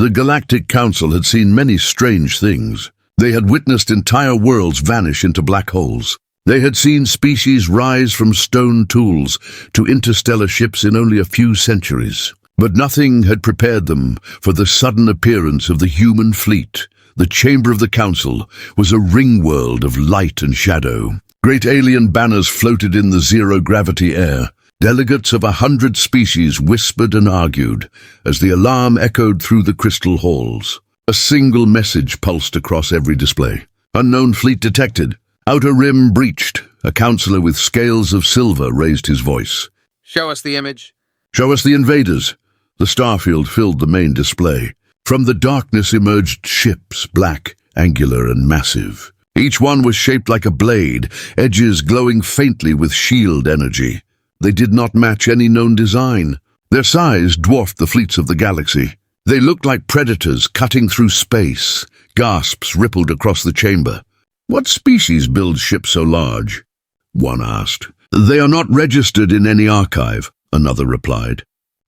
The Galactic Council had seen many strange things. They had witnessed entire worlds vanish into black holes. They had seen species rise from stone tools to interstellar ships in only a few centuries. But nothing had prepared them for the sudden appearance of the human fleet. The chamber of the council was a ring world of light and shadow. Great alien banners floated in the zero-gravity air. Delegates of 100 species whispered and argued as the alarm echoed through the crystal halls. A single message pulsed across every display. Unknown fleet detected. Outer rim breached. A counselor with scales of silver raised his voice. Show us the image. Show us the invaders. The starfield filled the main display. From the darkness emerged ships, black, angular, and massive. Each one was shaped like a blade, edges glowing faintly with shield energy. They did not match any known design. Their size dwarfed the fleets of the galaxy. They looked like predators cutting through space. Gasps rippled across the chamber. "What species builds ships so large?" one asked. "They are not registered in any archive," another replied.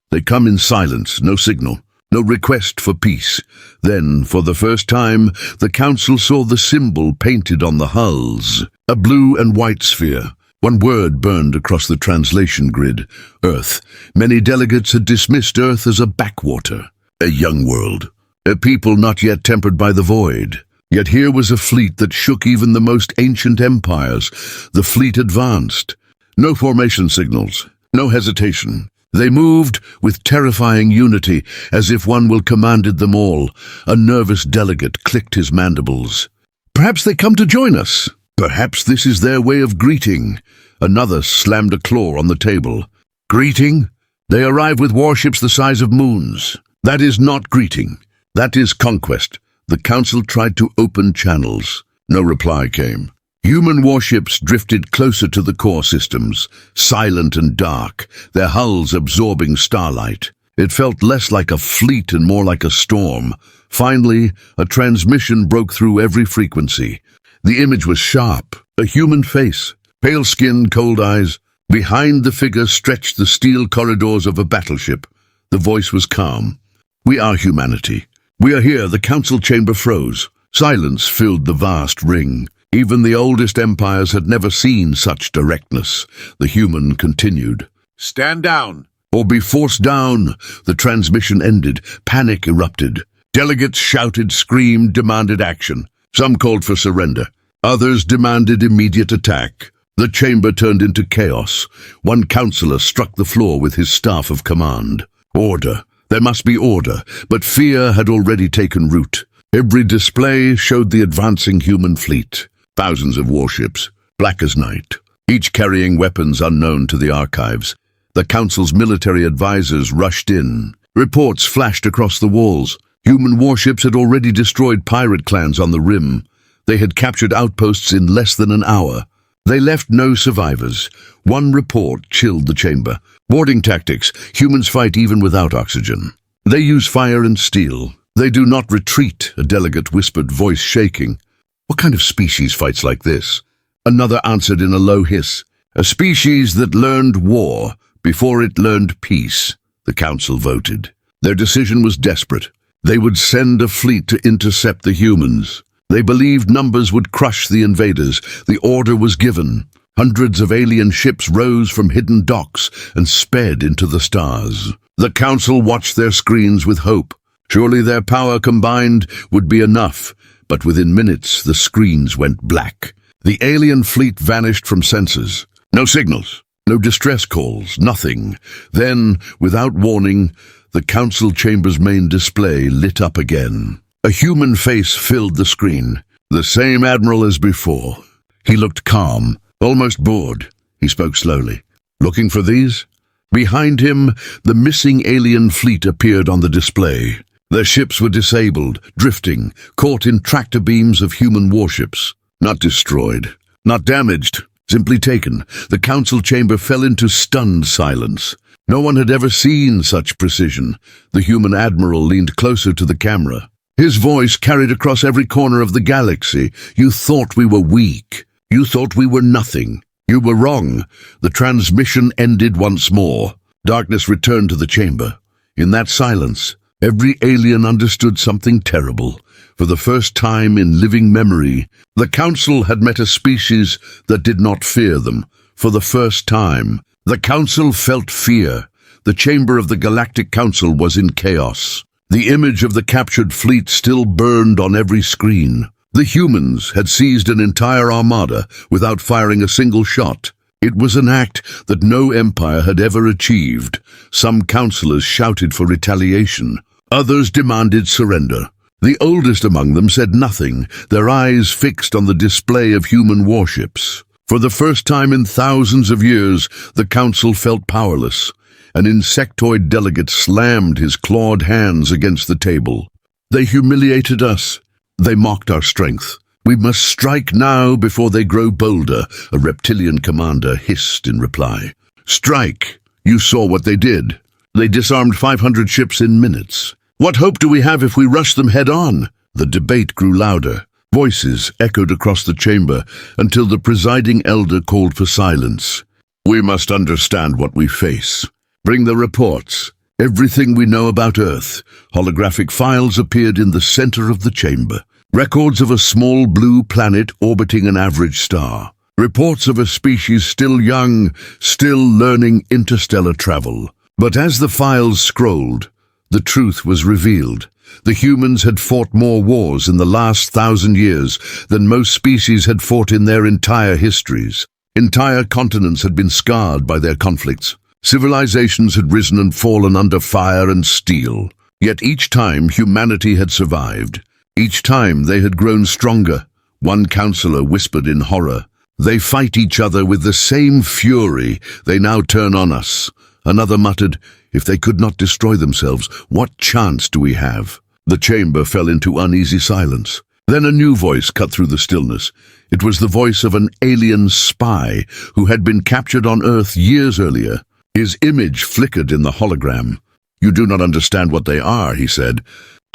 "They come in silence, no signal, no request for peace." Then, for the first time, the council saw the symbol painted on the hulls. A blue and white sphere. One word burned across the translation grid: Earth. Many delegates had dismissed Earth as a backwater, a young world, a people not yet tempered by the void. Yet here was a fleet that shook even the most ancient empires. The fleet advanced. No formation signals, no hesitation. They moved with terrifying unity, as if one will commanded them all. A nervous delegate clicked his mandibles. "Perhaps they come to join us. Perhaps this is their way of greeting." Another slammed a claw on the table. "Greeting? They arrive with warships the size of moons. That is not greeting. That is conquest." The council tried to open channels. No reply came. Human warships drifted closer to the core systems, silent and dark, their hulls absorbing starlight. It felt less like a fleet and more like a storm. Finally, a transmission broke through every frequency. The image was sharp, a human face, pale skin, cold eyes. Behind the figure stretched the steel corridors of a battleship. The voice was calm. "We are humanity. We are here." The council chamber froze. Silence filled the vast ring. Even the oldest empires had never seen such directness. The human continued. "Stand down, or be forced down." The transmission ended. Panic erupted. Delegates shouted, screamed, demanded action. Some called for surrender. Others demanded immediate attack. The chamber turned into chaos. One counselor struck the floor with his staff of command. Order. There must be order, but fear had already taken root. Every display showed the advancing human fleet. Thousands of warships, black as night, each carrying weapons unknown to the archives. The council's military advisors rushed in. Reports flashed across the walls. Human warships had already destroyed pirate clans on the rim. They had captured outposts in less than an hour. They left no survivors. One report chilled the chamber. Boarding tactics. Humans fight even without oxygen. They use fire and steel. They do not retreat, a delegate whispered, voice shaking. "What kind of species fights like this?" Another answered in a low hiss. "A species that learned war before it learned peace." The council voted. Their decision was desperate. They would send a fleet to intercept the humans. They believed numbers would crush the invaders. The order was given. Hundreds of alien ships rose from hidden docks and sped into the stars. The council watched their screens with hope. Surely their power combined would be enough. But within minutes, the screens went black. The alien fleet vanished from sensors. No signals, no distress calls, nothing. Then, without warning, the council chamber's main display lit up again. A human face filled the screen. The same admiral as before. He looked calm, almost bored. He spoke slowly. "Looking for these?" Behind him, the missing alien fleet appeared on the display. Their ships were disabled, drifting, caught in tractor beams of human warships. Not destroyed, not damaged, simply taken. The council chamber fell into stunned silence. No one had ever seen such precision. The human admiral leaned closer to the camera. His voice carried across every corner of the galaxy. "You thought we were weak. You thought we were nothing. You were wrong." The transmission ended once more. Darkness returned to the chamber. In that silence, Every alien understood something terrible. For the first time in living memory, the Council had met a species that did not fear them. For the first time, the Council felt fear. The chamber of the Galactic Council was in chaos. The image of the captured fleet still burned on every screen. The humans had seized an entire armada without firing a single shot. It was an act that no empire had ever achieved. Some councillors shouted for retaliation. Others demanded surrender. The oldest among them said nothing, their eyes fixed on the display of human warships. For the first time in thousands of years, the council felt powerless. An insectoid delegate slammed his clawed hands against the table. They humiliated us. They mocked our strength. We must strike now before they grow bolder, a reptilian commander hissed in reply. Strike! You saw what they did. They disarmed 500 ships in minutes. What hope do we have if we rush them head-on? The debate grew louder. Voices echoed across the chamber until the presiding elder called for silence. We must understand what we face. Bring the reports. Everything we know about Earth. Holographic files appeared in the center of the chamber. Records of a small blue planet orbiting an average star. Reports of a species still young, still learning interstellar travel. But as the files scrolled, the truth was revealed. The humans had fought more wars in the last 1,000 years than most species had fought in their entire histories. Entire continents had been scarred by their conflicts. Civilizations had risen and fallen under fire and steel. Yet each time humanity had survived. Each time they had grown stronger. One counselor whispered in horror, "They fight each other with the same fury. They now turn on us." Another muttered, "If they could not destroy themselves, what chance do we have?" The chamber fell into uneasy silence. Then a new voice cut through the stillness. It was the voice of an alien spy who had been captured on Earth years earlier. His image flickered in the hologram. "You do not understand what they are," he said.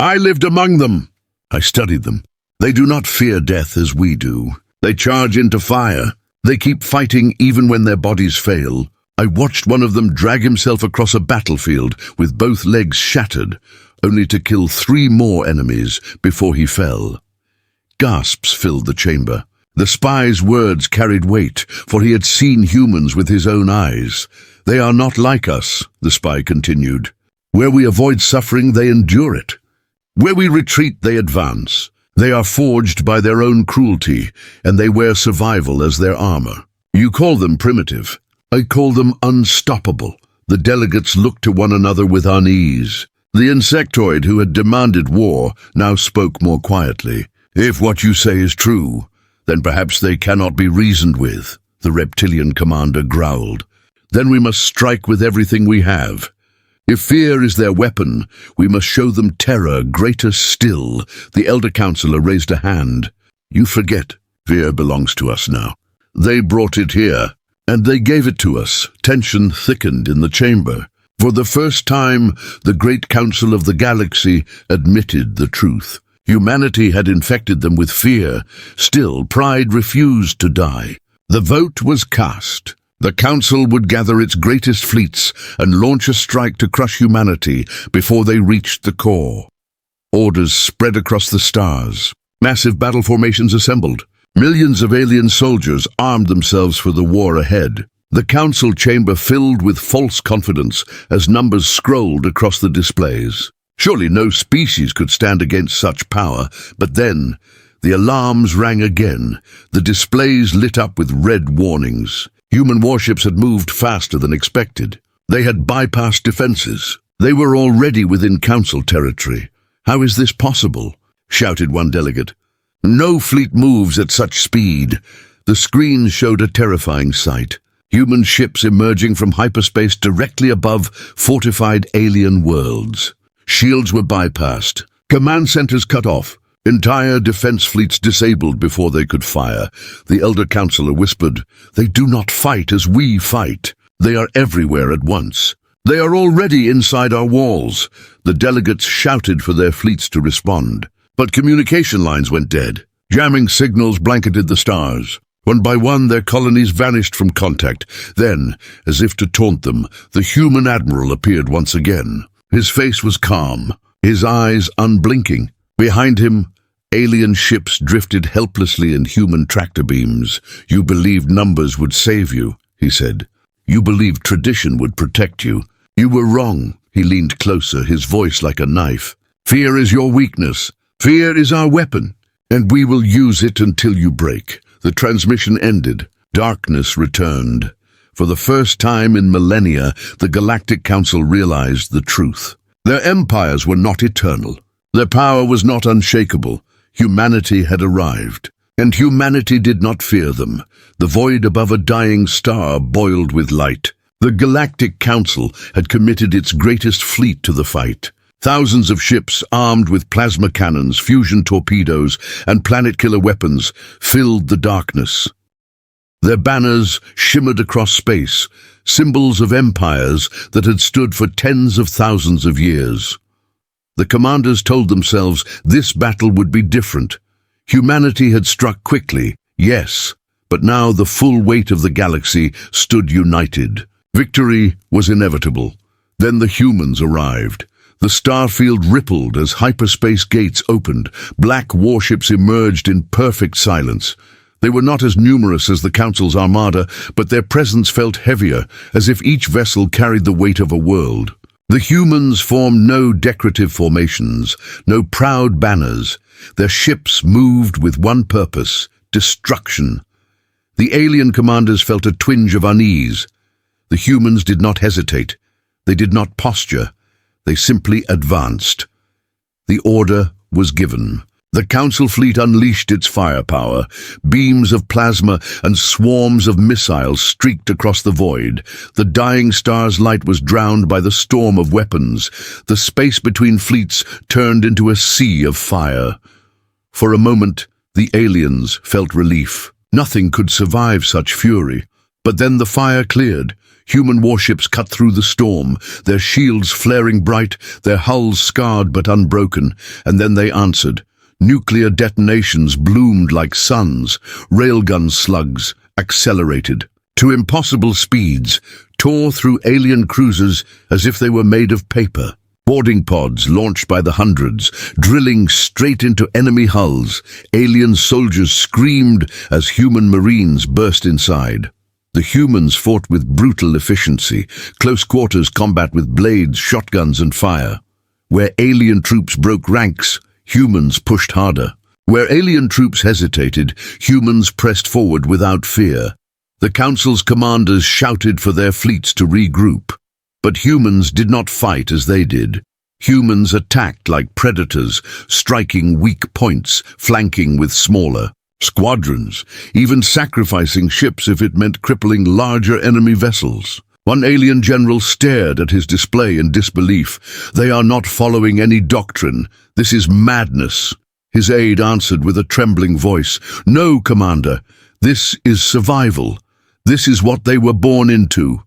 "I lived among them. I studied them. They do not fear death as we do. They charge into fire. They keep fighting even when their bodies fail. I watched one of them drag himself across a battlefield with both legs shattered, only to kill 3 more enemies before he fell." Gasps filled the chamber. The spy's words carried weight, for he had seen humans with his own eyes. "They are not like us," the spy continued. "Where we avoid suffering, they endure it. Where we retreat, they advance. They are forged by their own cruelty, and they wear survival as their armor. You call them primitive. I call them unstoppable." The delegates looked to one another with unease. The insectoid who had demanded war now spoke more quietly. "If what you say is true, then perhaps they cannot be reasoned with," the reptilian commander growled. "Then we must strike with everything we have. If fear is their weapon, we must show them terror greater still." The elder counselor raised a hand. "You forget. Fear belongs to us now. They brought it here, and they gave it to us." Tension thickened in the chamber. For the first time, the great council of the galaxy admitted the truth. Humanity had infected them with fear. Still, pride refused to die. The vote was cast. The Council would gather its greatest fleets and launch a strike to crush humanity before they reached the core. Orders spread across the stars. Massive battle formations assembled. Millions of alien soldiers armed themselves for the war ahead. The Council chamber filled with false confidence as numbers scrolled across the displays. Surely no species could stand against such power, but then the alarms rang again. The displays lit up with red warnings. Human warships had moved faster than expected. They had bypassed defenses. They were already within Council territory. "How is this possible?" shouted one delegate. "No fleet moves at such speed." The screen showed a terrifying sight. Human ships emerging from hyperspace directly above fortified alien worlds. Shields were bypassed. Command centers cut off. Entire defense fleets disabled before they could fire. The elder counselor whispered, "They do not fight as we fight. They are everywhere at once. They are already inside our walls." The delegates shouted for their fleets to respond. But communication lines went dead. Jamming signals blanketed the stars. One by one, their colonies vanished from contact. Then, as if to taunt them, the human admiral appeared once again. His face was calm. his eyes unblinking. Behind him, alien ships drifted helplessly in human tractor beams. "You believed numbers would save you," he said. "You believed tradition would protect you. You were wrong." He leaned closer, his voice like a knife. "Fear is your weakness. Fear is our weapon, and we will use it until you break." The transmission ended. Darkness returned. For the first time in millennia, the Galactic Council realized the truth. Their empires were not eternal. Their power was not unshakable. Humanity had arrived, and humanity did not fear them. The void above a dying star boiled with light. The Galactic Council had committed its greatest fleet to the fight. Thousands of ships armed with plasma cannons, fusion torpedoes, and planet-killer weapons filled the darkness. Their banners shimmered across space, symbols of empires that had stood for tens of thousands of years. The commanders told themselves this battle would be different. Humanity had struck quickly, yes, but now the full weight of the galaxy stood united. Victory was inevitable. Then the humans arrived. The starfield rippled as hyperspace gates opened. Black warships emerged in perfect silence. They were not as numerous as the Council's armada, but their presence felt heavier, as if each vessel carried the weight of a world. The humans formed no decorative formations, no proud banners. Their ships moved with one purpose: destruction. The alien commanders felt a twinge of unease. The humans did not hesitate. They did not posture. They simply advanced. The order was given. The Council fleet unleashed its firepower. Beams of plasma and swarms of missiles streaked across the void. The dying star's light was drowned by the storm of weapons. The space between fleets turned into a sea of fire. For a moment, the aliens felt relief. Nothing could survive such fury. But then the fire cleared. Human warships cut through the storm, their shields flaring bright, their hulls scarred but unbroken, and then they answered. Nuclear detonations bloomed like suns. Railgun slugs accelerated to impossible speeds, tore through alien cruisers as if they were made of paper. Boarding pods launched by the hundreds, drilling straight into enemy hulls. Alien soldiers screamed as human marines burst inside. The humans fought with brutal efficiency, close quarters combat with blades, shotguns, and fire. Where alien troops broke ranks, humans pushed harder. Where alien troops hesitated, humans pressed forward without fear. The Council's commanders shouted for their fleets to regroup. But humans did not fight as they did. Humans attacked like predators, striking weak points, flanking with smaller squadrons, even sacrificing ships if it meant crippling larger enemy vessels. One alien general stared at his display in disbelief. "They are not following any doctrine. This is madness." His aide answered with a trembling voice, "No, Commander. This is survival. This is what they were born into."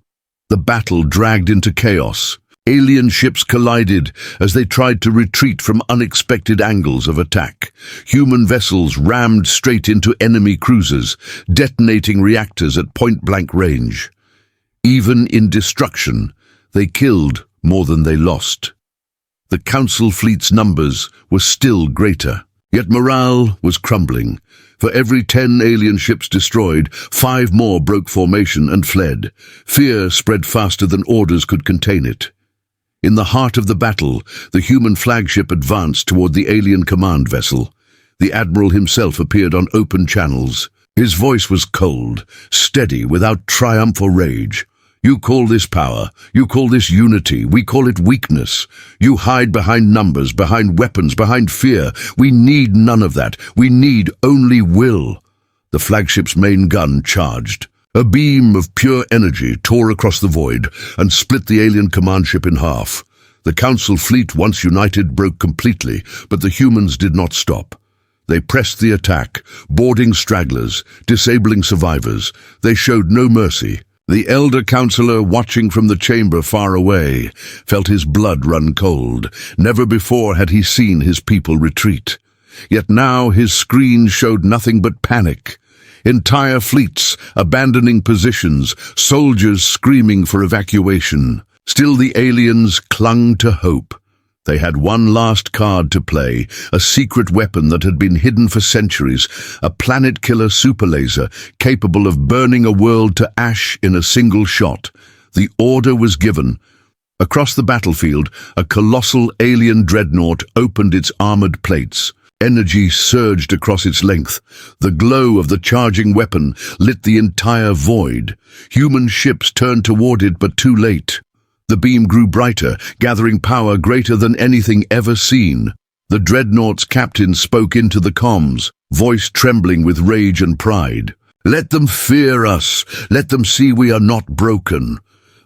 The battle dragged into chaos. Alien ships collided as they tried to retreat from unexpected angles of attack. Human vessels rammed straight into enemy cruisers, detonating reactors at point-blank range. Even in destruction, they killed more than they lost. The Council fleet's numbers were still greater, yet morale was crumbling. For every 10 alien ships destroyed, 5 more broke formation and fled. Fear spread faster than orders could contain it. In the heart of the battle, the human flagship advanced toward the alien command vessel. The admiral himself appeared on open channels. His voice was cold, steady, without triumph or rage. "You call this power, you call this unity, we call it weakness. You hide behind numbers, behind weapons, behind fear. We need none of that. We need only will." The flagship's main gun charged. A beam of pure energy tore across the void and split the alien command ship in half. The Council fleet, once united, broke completely, but the humans did not stop. They pressed the attack, boarding stragglers, disabling survivors. They showed no mercy. The elder counselor, watching from the chamber far away, felt his blood run cold. Never before had he seen his people retreat. Yet now his screen showed nothing but panic. Entire fleets abandoning positions, soldiers screaming for evacuation. Still the aliens clung to hope. They had one last card to play, a secret weapon that had been hidden for centuries, a planet-killer superlaser capable of burning a world to ash in a single shot. The order was given. Across the battlefield, a colossal alien dreadnought opened its armored plates. Energy surged across its length. The glow of the charging weapon lit the entire void. Human ships turned toward it, but too late. The beam grew brighter, gathering power greater than anything ever seen. The dreadnought's captain spoke into the comms, voice trembling with rage and pride. "Let them fear us. Let them see we are not broken."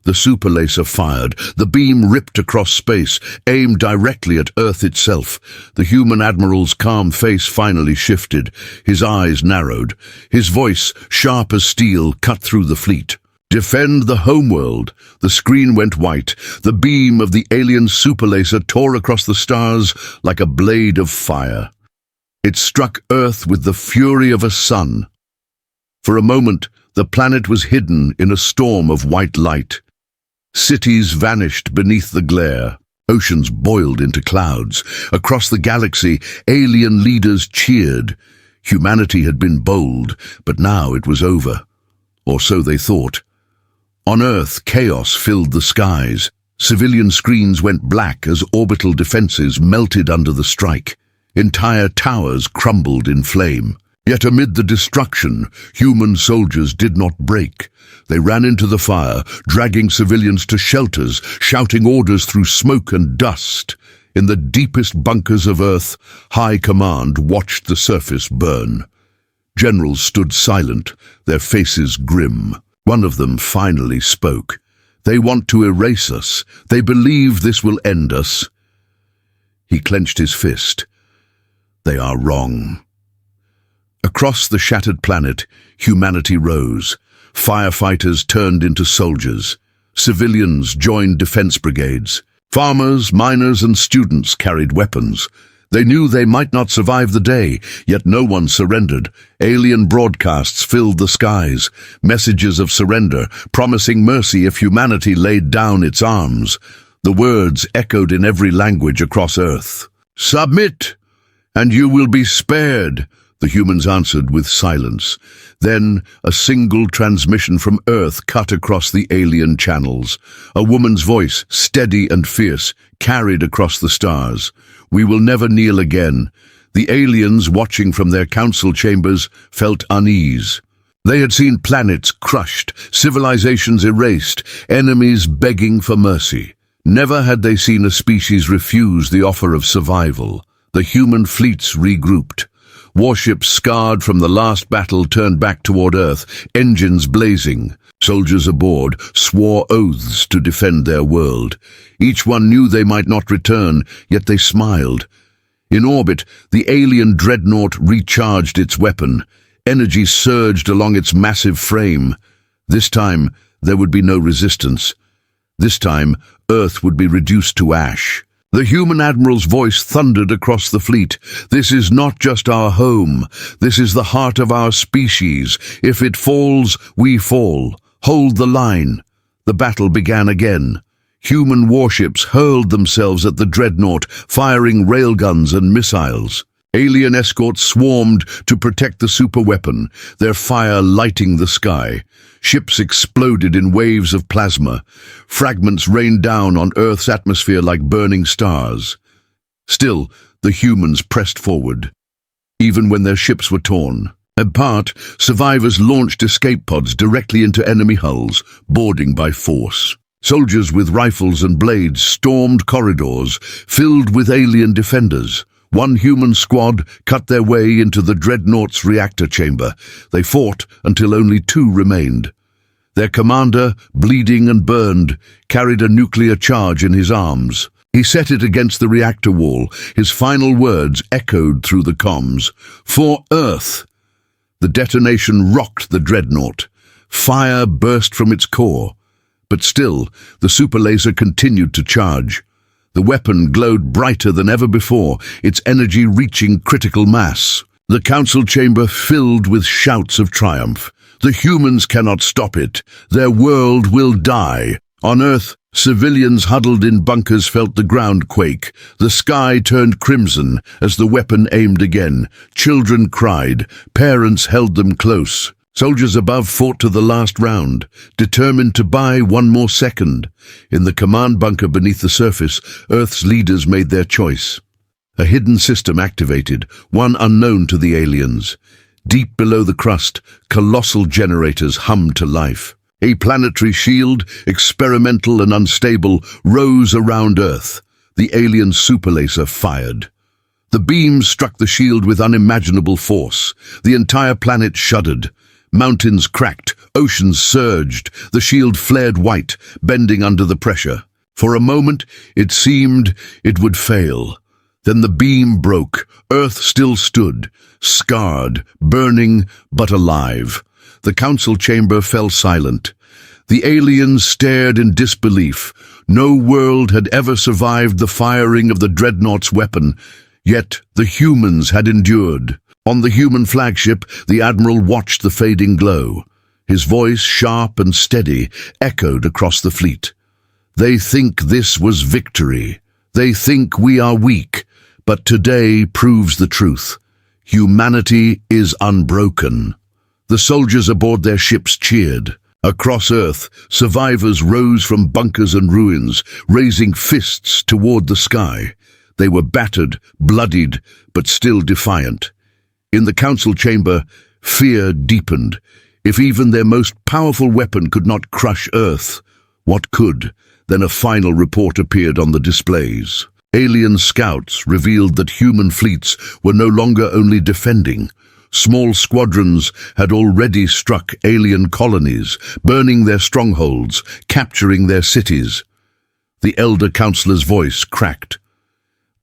The superlaser fired. The beam ripped across space, aimed directly at Earth itself. The human admiral's calm face finally shifted. His eyes narrowed. His voice, sharp as steel, cut through the fleet. "Defend the homeworld." The screen went white. The beam of the alien superlaser tore across the stars like a blade of fire. It struck Earth with the fury of a sun. For a moment, the planet was hidden in a storm of white light. Cities vanished beneath the glare. Oceans boiled into clouds. Across the galaxy, alien leaders cheered. Humanity had been bold, but now it was over. Or so they thought. On Earth, chaos filled the skies. Civilian screens went black as orbital defenses melted under the strike. Entire towers crumbled in flame. Yet amid the destruction, human soldiers did not break. They ran into the fire, dragging civilians to shelters, shouting orders through smoke and dust. In the deepest bunkers of Earth, High Command watched the surface burn. Generals stood silent, their faces grim. One of them finally spoke. "They want to erase us. They believe this will end us." He clenched his fist. "They are wrong." Across the shattered planet, humanity rose. Firefighters turned into soldiers. Civilians joined defense brigades. Farmers, miners, and students carried weapons. They knew they might not survive the day, yet no one surrendered. Alien broadcasts filled the skies, messages of surrender, promising mercy if humanity laid down its arms. The words echoed in every language across Earth. "Submit, and you will be spared," the humans answered with silence. Then a single transmission from Earth cut across the alien channels. A woman's voice, steady and fierce, carried across the stars. "We will never kneel again." The aliens, watching from their council chambers, felt unease. They had seen planets crushed, civilizations erased, enemies begging for mercy. Never had they seen a species refuse the offer of survival. The human fleets regrouped. Warships scarred from the last battle turned back toward Earth, engines blazing. Soldiers aboard swore oaths to defend their world. Each one knew they might not return, yet they smiled. In orbit, the alien dreadnought recharged its weapon. Energy surged along its massive frame. This time, there would be no resistance. This time, Earth would be reduced to ash. The human admiral's voice thundered across the fleet. "This is not just our home. This is the heart of our species. If it falls, we fall. Hold the line." The battle began again. Human warships hurled themselves at the dreadnought, firing railguns and missiles. Alien escorts swarmed to protect the superweapon, their fire lighting the sky. Ships exploded in waves of plasma. Fragments rained down on Earth's atmosphere like burning stars. Still, the humans pressed forward, even when their ships were torn. Apart, survivors launched escape pods directly into enemy hulls, boarding by force. Soldiers with rifles and blades stormed corridors, filled with alien defenders. One human squad cut their way into the dreadnought's reactor chamber. They fought until only 2 remained. Their commander, bleeding and burned, carried a nuclear charge in his arms. He set it against the reactor wall. His final words echoed through the comms. "For Earth!" The detonation rocked the dreadnought. Fire burst from its core. But still, the superlaser continued to charge. The weapon glowed brighter than ever before, its energy reaching critical mass. The council chamber filled with shouts of triumph. "The humans cannot stop it. Their world will die." On Earth, Civilians huddled in bunkers felt the ground quake. The sky turned crimson as the weapon aimed again. Children cried. Parents held them close. Soldiers above fought to the last round, determined to buy one more second. In the command bunker beneath the surface, Earth's leaders made their choice. A hidden system activated, one unknown to the aliens. Deep below the crust, colossal generators hummed to life. A planetary shield, experimental and unstable, rose around Earth. The alien superlaser fired. The beams struck the shield with unimaginable force. The entire planet shuddered. Mountains cracked, oceans surged. The shield flared white, bending under the pressure. For a moment, it seemed it would fail. Then the beam broke. Earth still stood, scarred, burning, but alive. The council chamber fell silent. The aliens stared in disbelief. No world had ever survived the firing of the dreadnought's weapon, yet the humans had endured. On the human flagship, the admiral watched the fading glow. His voice, sharp and steady, echoed across the fleet. They think this was victory. They think we are weak, but today proves the truth. Humanity is unbroken. The soldiers aboard their ships cheered. Across Earth, survivors rose from bunkers and ruins, raising fists toward the sky. They were battered, bloodied, but still defiant. In the council chamber, fear deepened. If even their most powerful weapon could not crush Earth, what could? Then a final report appeared on the displays. Alien scouts revealed that human fleets were no longer only defending. Small squadrons had already struck alien colonies, burning their strongholds, capturing their cities. The elder counselor's voice cracked.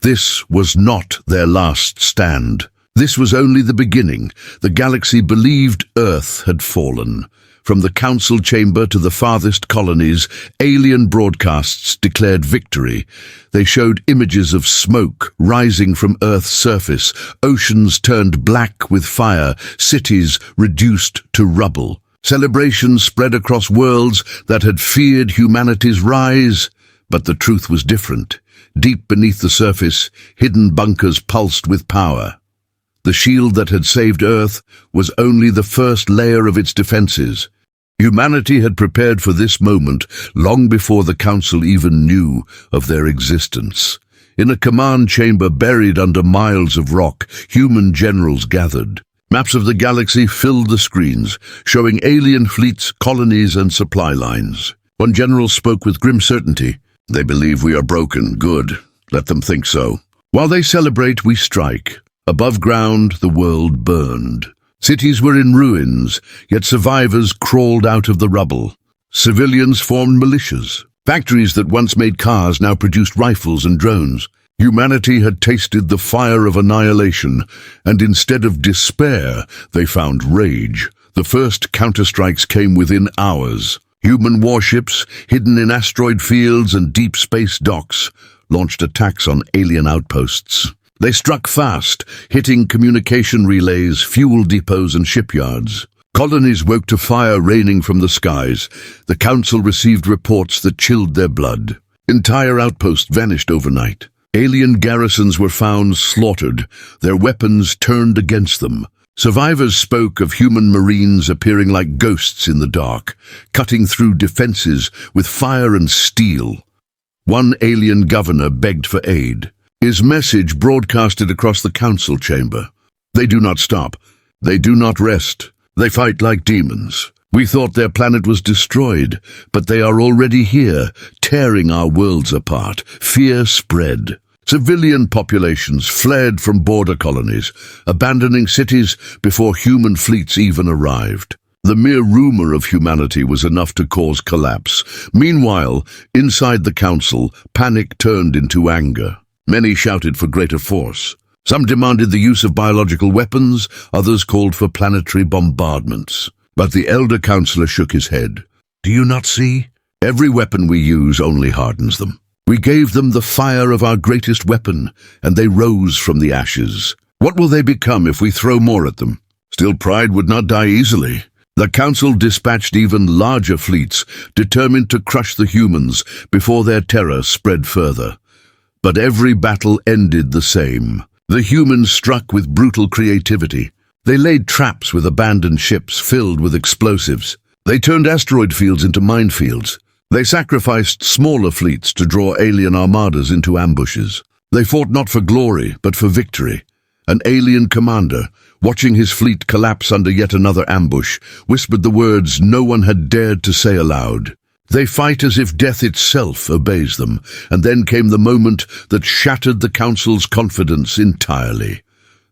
This was not their last stand. This was only the beginning. The galaxy believed Earth had fallen. From the council chamber to the farthest colonies, alien broadcasts declared victory. They showed images of smoke rising from Earth's surface, oceans turned black with fire, cities reduced to rubble. Celebrations spread across worlds that had feared humanity's rise, but the truth was different. Deep beneath the surface, hidden bunkers pulsed with power. The shield that had saved Earth was only the first layer of its defenses. Humanity had prepared for this moment long before the Council even knew of their existence. In a command chamber buried under miles of rock, human generals gathered. Maps of the galaxy filled the screens, showing alien fleets, colonies, and supply lines. One general spoke with grim certainty. They believe we are broken. Good. Let them think so. While they celebrate, we strike. Above ground, the world burned. Cities were in ruins, yet survivors crawled out of the rubble. Civilians formed militias. Factories that once made cars now produced rifles and drones. Humanity had tasted the fire of annihilation, and instead of despair, they found rage. The first counterstrikes came within hours. Human warships, hidden in asteroid fields and deep space docks, launched attacks on alien outposts. They struck fast, hitting communication relays, fuel depots and shipyards. Colonies woke to fire raining from the skies. The Council received reports that chilled their blood. Entire outposts vanished overnight. Alien garrisons were found slaughtered, their weapons turned against them. Survivors spoke of human marines appearing like ghosts in the dark, cutting through defenses with fire and steel. One alien governor begged for aid. His message broadcasted across the council chamber. They do not stop. They do not rest. They fight like demons. We thought their planet was destroyed, but they are already here, tearing our worlds apart. Fear spread. Civilian populations fled from border colonies, abandoning cities before human fleets even arrived. The mere rumor of humanity was enough to cause collapse. Meanwhile, inside the council, panic turned into anger. Many shouted for greater force. Some demanded the use of biological weapons, others called for planetary bombardments. But the elder counselor shook his head. Do you not see? Every weapon we use only hardens them. We gave them the fire of our greatest weapon, and they rose from the ashes. What will they become if we throw more at them? Still, pride would not die easily. The council dispatched even larger fleets, determined to crush the humans before their terror spread further. But every battle ended the same. The humans struck with brutal creativity. They laid traps with abandoned ships filled with explosives. They turned asteroid fields into minefields. They sacrificed smaller fleets to draw alien armadas into ambushes. They fought not for glory, but for victory. An alien commander, watching his fleet collapse under yet another ambush, whispered the words no one had dared to say aloud. They fight as if death itself obeys them, and then came the moment that shattered the Council's confidence entirely.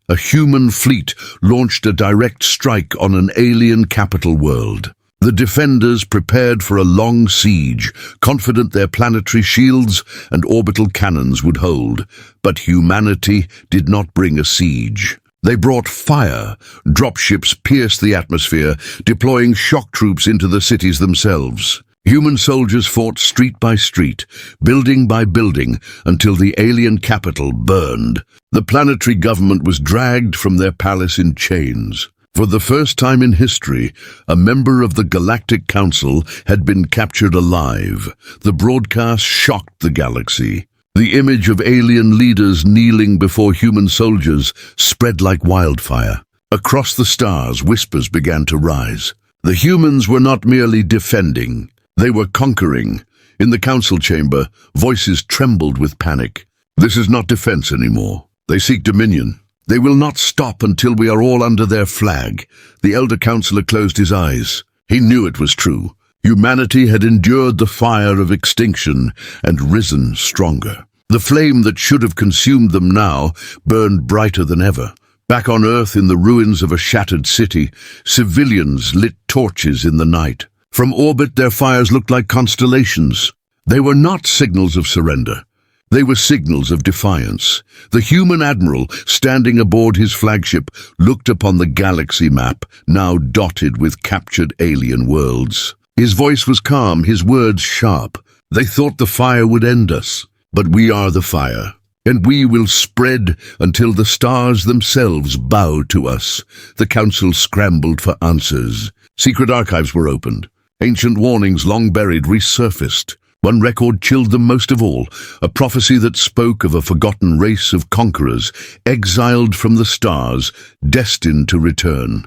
A human fleet launched a direct strike on an alien capital world. The defenders prepared for a long siege, confident their planetary shields and orbital cannons would hold. But humanity did not bring a siege. They brought fire. Dropships pierced the atmosphere, deploying shock troops into the cities themselves. Human soldiers fought street by street, building by building, until the alien capital burned. The planetary government was dragged from their palace in chains. For the first time in history, a member of the Galactic Council had been captured alive. The broadcast shocked the galaxy. The image of alien leaders kneeling before human soldiers spread like wildfire. Across the stars, whispers began to rise. The humans were not merely defending, they were conquering. In the council chamber, voices trembled with panic. This is not defense anymore. They seek dominion. They will not stop until we are all under their flag. The elder counselor closed his eyes. He knew it was true. Humanity had endured the fire of extinction and risen stronger. The flame that should have consumed them now burned brighter than ever. Back on Earth, in the ruins of a shattered city, civilians lit torches in the night. From orbit, their fires looked like constellations. They were not signals of surrender. They were signals of defiance. The human admiral, standing aboard his flagship, looked upon the galaxy map, now dotted with captured alien worlds. His voice was calm, his words sharp. They thought the fire would end us. But we are the fire, and we will spread until the stars themselves bow to us. The council scrambled for answers. Secret archives were opened. Ancient warnings long buried resurfaced. One record chilled them most of all, a prophecy that spoke of a forgotten race of conquerors, exiled from the stars, destined to return.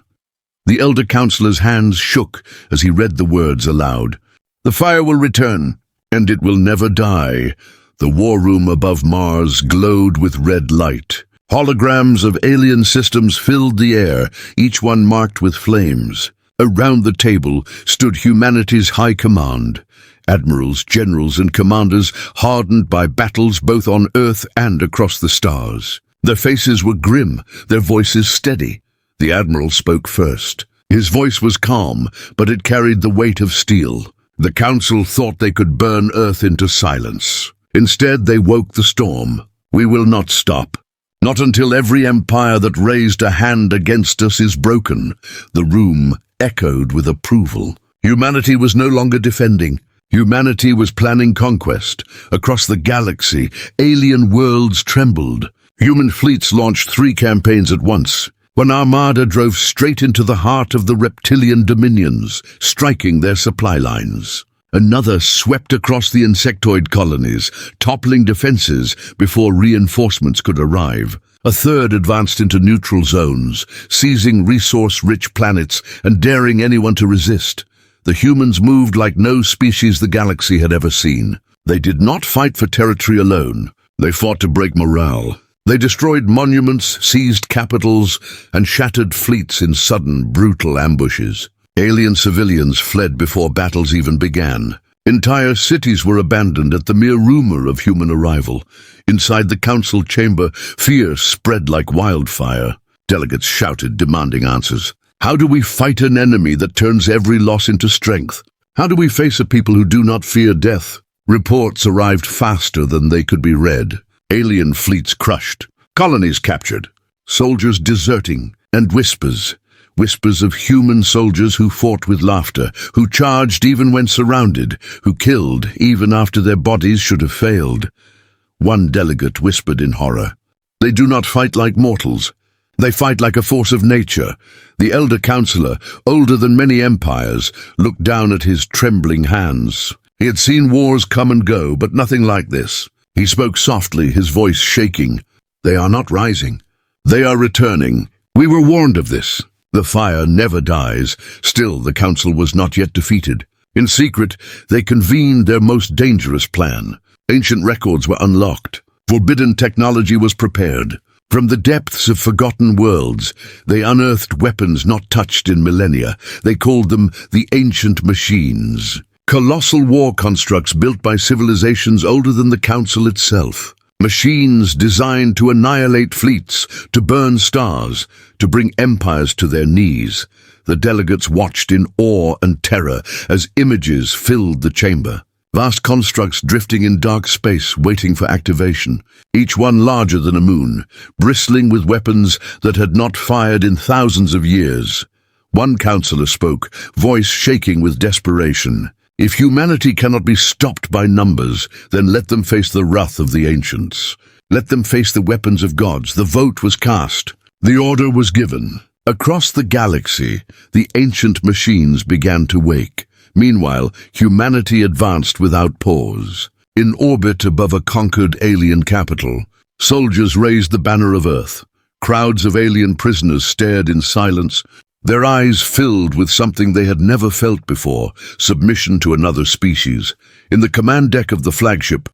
The elder counselor's hands shook as he read the words aloud. The fire will return, and it will never die. The war room above Mars glowed with red light. Holograms of alien systems filled the air, each one marked with flames. Around the table stood humanity's high command. Admirals, generals, and commanders hardened by battles both on Earth and across the stars. Their faces were grim, their voices steady. The admiral spoke first. His voice was calm, but it carried the weight of steel. The council thought they could burn Earth into silence. Instead, they woke the storm. We will not stop. Not until every empire that raised a hand against us is broken. The room echoed with approval. Humanity was no longer defending. Humanity was planning conquest. Across the galaxy, alien worlds trembled. Human fleets launched 3 campaigns at once. One armada drove straight into the heart of the reptilian dominions, striking their supply lines. Another swept across the insectoid colonies, toppling defenses before reinforcements could arrive. A third advanced into neutral zones, seizing resource-rich planets and daring anyone to resist. The humans moved like no species the galaxy had ever seen. They did not fight for territory alone. They fought to break morale. They destroyed monuments, seized capitals, and shattered fleets in sudden, brutal ambushes. Alien civilians fled before battles even began. Entire cities were abandoned at the mere rumor of human arrival. Inside the council chamber, fear spread like wildfire. Delegates shouted, demanding answers. How do we fight an enemy that turns every loss into strength? How do we face a people who do not fear death? Reports arrived faster than they could be read. Alien fleets crushed, colonies captured, soldiers deserting, and whispers of human soldiers who fought with laughter, who charged even when surrounded, who killed even after their bodies should have failed. One delegate whispered in horror, "They do not fight like mortals. They fight like a force of nature. The elder counselor, older than many empires, looked down at his trembling hands. He had seen wars come and go, but nothing like this. He spoke softly, his voice shaking. They are not rising. They are returning. We were warned of this. The fire never dies. Still, the council was not yet defeated. In secret, they convened their most dangerous plan. Ancient records were unlocked. Forbidden technology was prepared. From the depths of forgotten worlds, they unearthed weapons not touched in millennia. They called them the ancient machines. Colossal war constructs built by civilizations older than the council itself. Machines designed to annihilate fleets, to burn stars, to bring empires to their knees. The delegates watched in awe and terror as images filled the chamber. Vast constructs drifting in dark space, waiting for activation, each one larger than a moon, bristling with weapons that had not fired in thousands of years. One counselor spoke, voice shaking with desperation. If humanity cannot be stopped by numbers, then let them face the wrath of the ancients. Let them face the weapons of gods. The vote was cast. The order was given. Across the galaxy, the ancient machines began to wake. Meanwhile, humanity advanced without pause. In orbit above a conquered alien capital, soldiers raised the banner of Earth. Crowds of alien prisoners stared in silence, their eyes filled with something they had never felt before, submission to another species. In the command deck of the flagship,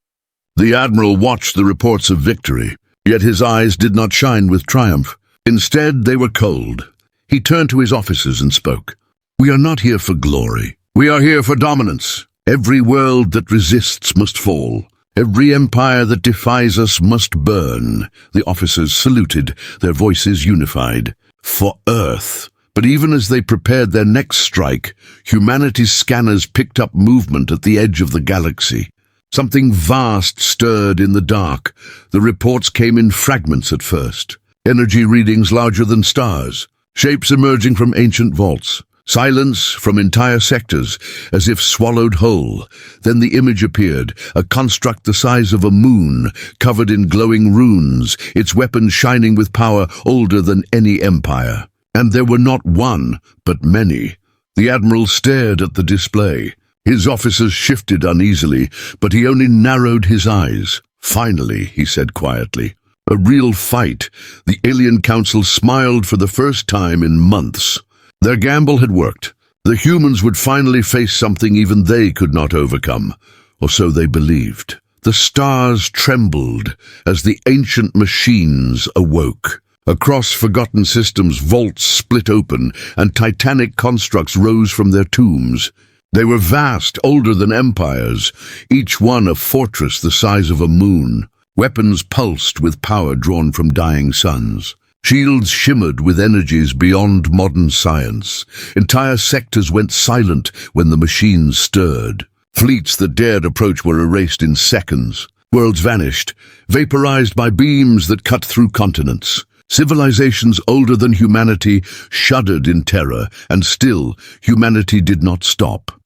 the admiral watched the reports of victory, yet his eyes did not shine with triumph. Instead, they were cold. He turned to his officers and spoke. "We are not here for glory. We are here for dominance. Every world that resists must fall. Every empire that defies us must burn." The officers saluted, their voices unified. For Earth. But even as they prepared their next strike, humanity's scanners picked up movement at the edge of the galaxy. Something vast stirred in the dark. The reports came in fragments at first. Energy readings larger than stars. Shapes emerging from ancient vaults. Silence from entire sectors, as if swallowed whole. Then the image appeared, a construct the size of a moon, covered in glowing runes, its weapons shining with power older than any empire. And there were not one, but many. The admiral stared at the display. His officers shifted uneasily, but he only narrowed his eyes. "Finally," he said quietly. "A real fight." The alien council smiled for the first time in months. Their gamble had worked. The humans would finally face something even they could not overcome, or so they believed. The stars trembled as the ancient machines awoke. Across forgotten systems, vaults split open, and titanic constructs rose from their tombs. They were vast, older than empires, each one a fortress the size of a moon. Weapons pulsed with power drawn from dying suns. Shields shimmered with energies beyond modern science. Entire sectors went silent when the machines stirred. Fleets that dared approach were erased in seconds. Worlds vanished, vaporized by beams that cut through continents. Civilizations older than humanity shuddered in terror, and still humanity did not stop.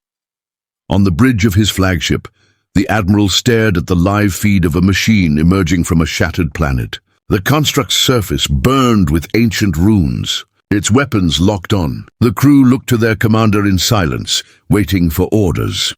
On the bridge of his flagship, the admiral stared at the live feed of a machine emerging from a shattered planet. The construct's surface burned with ancient runes. Its weapons locked on. The crew looked to their commander in silence, waiting for orders.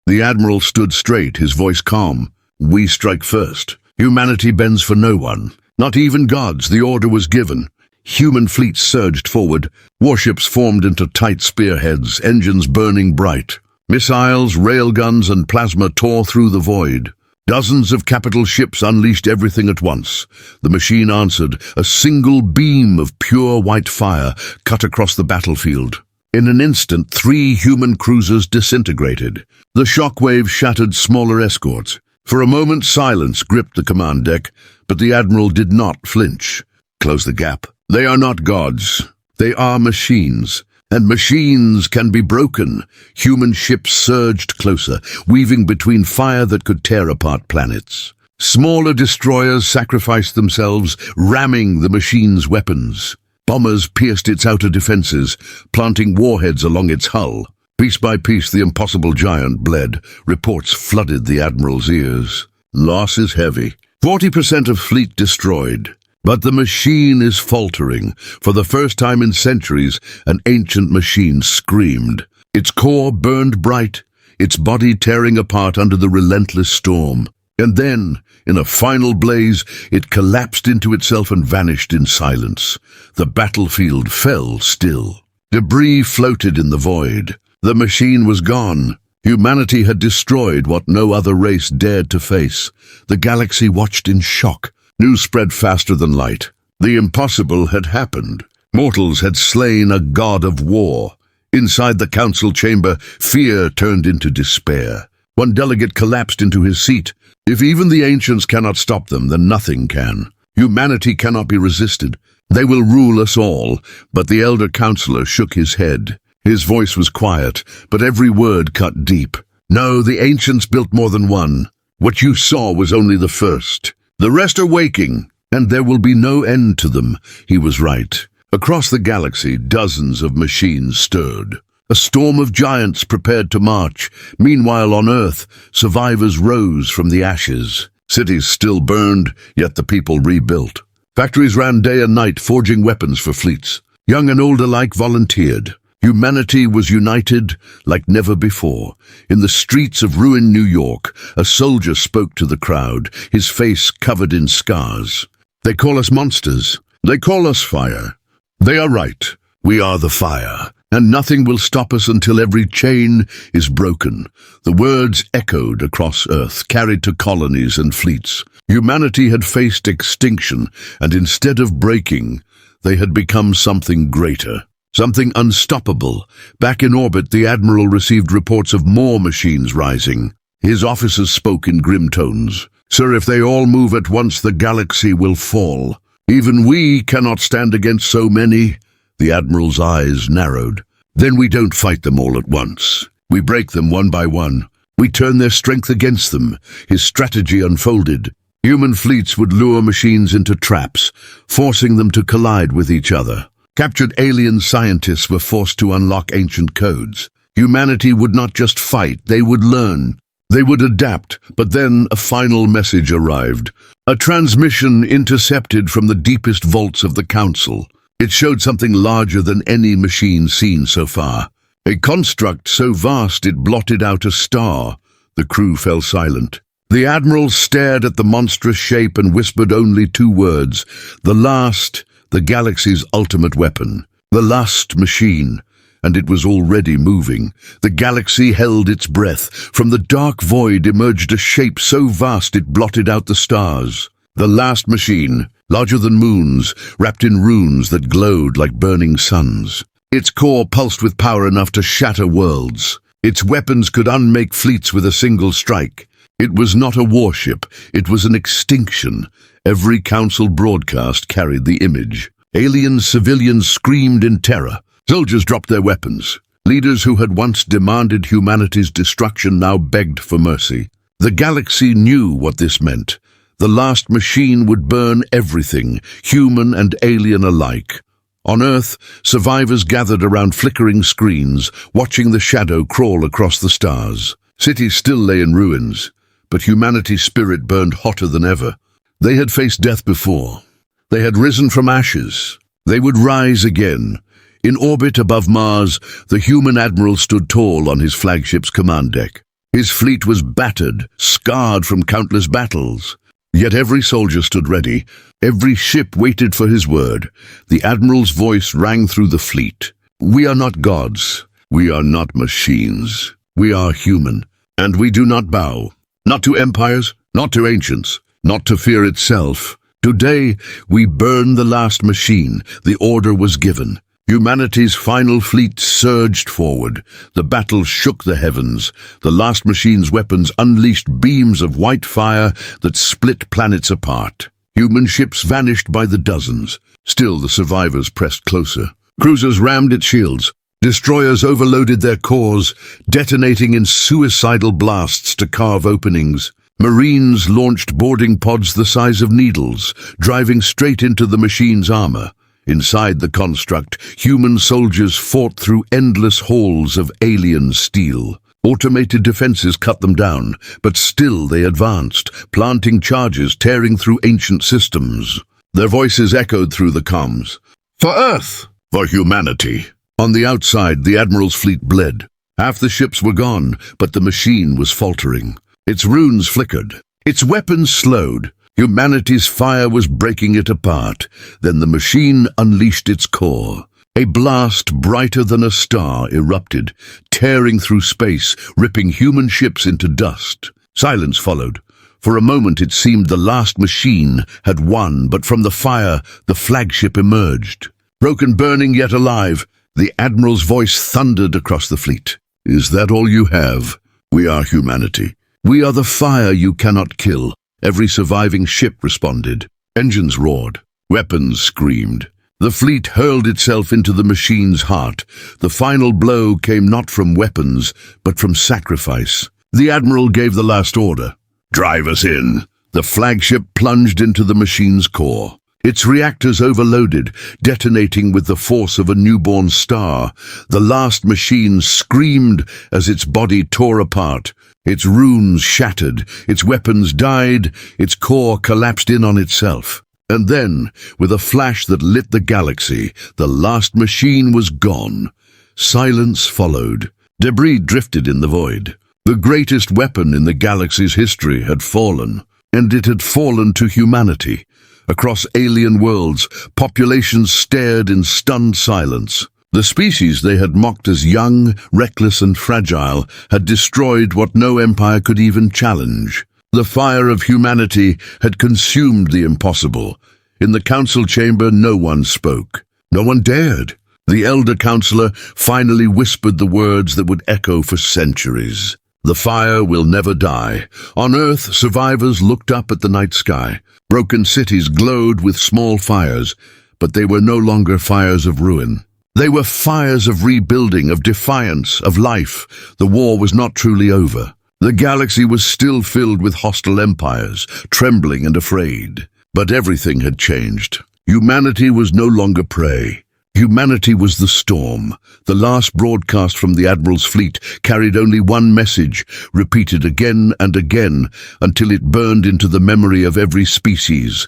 The admiral stood straight, his voice calm. "We strike first. Humanity bends for no one. Not even gods." The order was given. Human fleets surged forward. Warships formed into tight spearheads, engines burning bright. Missiles, railguns, and plasma tore through the void. Dozens of capital ships unleashed everything at once. The machine answered. A single beam of pure white fire cut across the battlefield. In an instant, 3 human cruisers disintegrated. The shockwave shattered smaller escorts. For a moment, silence gripped the command deck, but the admiral did not flinch. "Close the gap. They are not gods. They are machines. And machines can be broken." Human ships surged closer, weaving between fire that could tear apart planets. Smaller destroyers sacrificed themselves, ramming the machine's weapons. Bombers pierced its outer defenses, planting warheads along its hull. Piece by piece, the impossible giant bled. Reports flooded the admiral's ears. Loss is heavy. 40% of fleet destroyed. But the machine is faltering. For the first time in centuries, an ancient machine screamed. Its core burned bright, its body tearing apart under the relentless storm. And then, in a final blaze, it collapsed into itself and vanished in silence. The battlefield fell still. Debris floated in the void. The machine was gone. Humanity had destroyed what no other race dared to face. The galaxy watched in shock. News spread faster than light. The impossible had happened. Mortals had slain a god of war. Inside the council chamber, fear turned into despair. One delegate collapsed into his seat. If even the ancients cannot stop them, then nothing can. Humanity cannot be resisted. They will rule us all. But the elder counselor shook his head. His voice was quiet, but every word cut deep. No, the ancients built more than one. What you saw was only the first. The rest are waking, and there will be no end to them. He was right. Across the galaxy, dozens of machines stirred. A storm of giants prepared to march. Meanwhile, on Earth, survivors rose from the ashes. Cities still burned, yet the people rebuilt. Factories ran day and night, forging weapons for fleets. Young and old alike volunteered. Humanity was united like never before. In the streets of ruined New York, a soldier spoke to the crowd, his face covered in scars. They call us monsters. They call us fire. They are right. We are the fire. And nothing will stop us until every chain is broken. The words echoed across Earth, carried to colonies and fleets. Humanity had faced extinction, and instead of breaking, they had become something greater. Something unstoppable. Back in orbit, the Admiral received reports of more machines rising. His officers spoke in grim tones. Sir, if they all move at once, the galaxy will fall. Even we cannot stand against so many. The Admiral's eyes narrowed. Then we don't fight them all at once. We break them one by one. We turn their strength against them. His strategy unfolded. Human fleets would lure machines into traps, forcing them to collide with each other. Captured alien scientists were forced to unlock ancient codes. Humanity would not just fight, they would learn. They would adapt, but then a final message arrived. A transmission intercepted from the deepest vaults of the Council. It showed something larger than any machine seen so far. A construct so vast it blotted out a star. The crew fell silent. The Admiral stared at the monstrous shape and whispered only two words. The last, the galaxy's ultimate weapon. The last machine. And it was already moving. The galaxy held its breath. From the dark void emerged a shape so vast it blotted out the stars. The last machine, larger than moons, wrapped in runes that glowed like burning suns. Its core pulsed with power enough to shatter worlds. Its weapons could unmake fleets with a single strike. It was not a warship, it was an extinction. Every council broadcast carried the image. Alien civilians screamed in terror. Soldiers dropped their weapons. Leaders who had once demanded humanity's destruction now begged for mercy. The galaxy knew what this meant. The last machine would burn everything, human and alien alike. On Earth, survivors gathered around flickering screens, watching the shadow crawl across the stars. Cities still lay in ruins, but humanity's spirit burned hotter than ever. They had faced death before. They had risen from ashes. They would rise again. In orbit above Mars, the human admiral stood tall on his flagship's command deck. His fleet was battered, scarred from countless battles. Yet every soldier stood ready. Every ship waited for his word. The admiral's voice rang through the fleet. We are not gods. We are not machines. We are human. And we do not bow. Not to empires, not to ancients, not to fear itself. Today, we burn the last machine. The order was given. Humanity's final fleet surged forward. The battle shook the heavens. The last machine's weapons unleashed beams of white fire that split planets apart. Human ships vanished by the dozens. Still, the survivors pressed closer. Cruisers rammed its shields. Destroyers overloaded their cores, detonating in suicidal blasts to carve openings. Marines launched boarding pods the size of needles, driving straight into the machine's armor. Inside the construct, human soldiers fought through endless halls of alien steel. Automated defenses cut them down, but still they advanced, planting charges, tearing through ancient systems. Their voices echoed through the comms. For Earth! For humanity! On the outside, the Admiral's fleet bled. Half the ships were gone, but the machine was faltering. Its runes flickered. Its weapons slowed. Humanity's fire was breaking it apart. Then the machine unleashed its core. A blast brighter than a star erupted, tearing through space, ripping human ships into dust. Silence followed. For a moment it seemed the last machine had won, but from the fire the flagship emerged. Broken, burning, yet alive, the Admiral's voice thundered across the fleet. Is that all you have? We are humanity. We are the fire you cannot kill. Every surviving ship responded. Engines roared. Weapons screamed. The fleet hurled itself into the machine's heart. The final blow came not from weapons, but from sacrifice. The Admiral gave the last order. Drive us in. The flagship plunged into the machine's core. Its reactors overloaded, detonating with the force of a newborn star. The last machine screamed as its body tore apart. Its runes shattered, its weapons died, its core collapsed in on itself. And then, with a flash that lit the galaxy, the last machine was gone. Silence followed. Debris drifted in the void. The greatest weapon in the galaxy's history had fallen, and it had fallen to humanity. Across alien worlds, populations stared in stunned silence. The species they had mocked as young, reckless, and fragile had destroyed what no empire could even challenge. The fire of humanity had consumed the impossible. In the council chamber, no one spoke. No one dared. The elder counselor finally whispered the words that would echo for centuries. The fire will never die. On Earth, survivors looked up at the night sky. Broken cities glowed with small fires, but they were no longer fires of ruin. They were fires of rebuilding, of defiance, of life. The war was not truly over. The galaxy was still filled with hostile empires, trembling and afraid. But everything had changed. Humanity was no longer prey. Humanity was the storm. The last broadcast from the Admiral's fleet carried only one message, repeated again and again, until it burned into the memory of every species.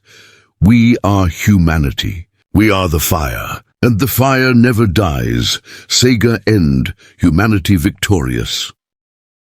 We are humanity. We are the fire. And the fire never dies. Saga end. Humanity victorious.